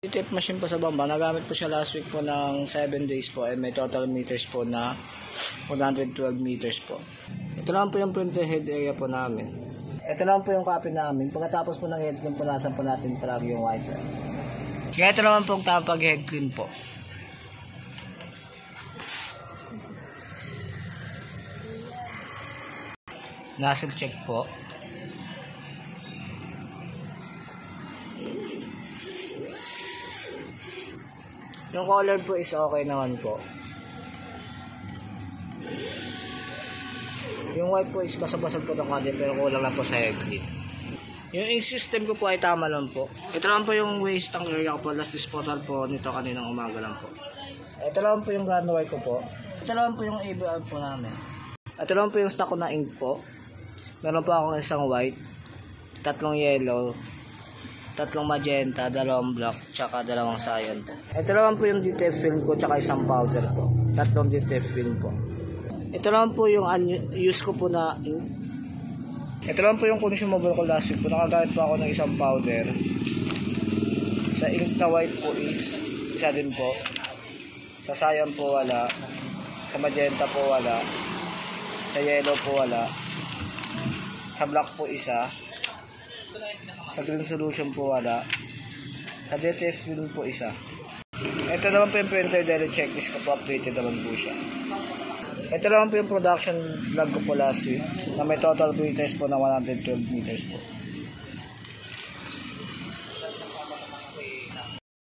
Tape machine po sa Bamba, nagamit po siya last week po ng 7 days po, may total meters po na 112 meters po. Ito lang po yung printer head area po namin. Ito lang po yung copy namin. Pagkatapos po ng head clean, punasan po natin palagi yung wiper. Kaya ito naman po ang tapag head clean po. Nozzle check po. Yung color po is okay naman po. Yung white po is basag-basag po ng konti pero kulang lang po sa head clean. Yung ink system ko po ay tama lang po. Ito lang po yung waste tank area ko po. Last disposal po nito kaninang umaga lang po. Ito lang po yung gunwire ko po. Ito lang po yung ABR po namin. Ito lang po yung stock ko na ink po. Meron po akong isang white, 3 yellow, 3 magenta, 2 black, tsaka 2 cyan po. Ito lang po yung detail film ko, tsaka isang powder po. 3 detail film po. Ito lang po yung use ko po na ink. Ito lang po yung consumable ko last week po. Nakagamit po ako ng isang powder. Sa ink na white po is isa din po. Sa cyan po wala. Sa magenta po wala. Sa yellow po wala. Sa black po isa. Sa green solution po wala. Sa DTF film po isa. Ito naman po yung printer daily checklist ko po. Updated naman po siya. Ito naman po yung production vlog ko po last week na may total meters po na 112 meters po.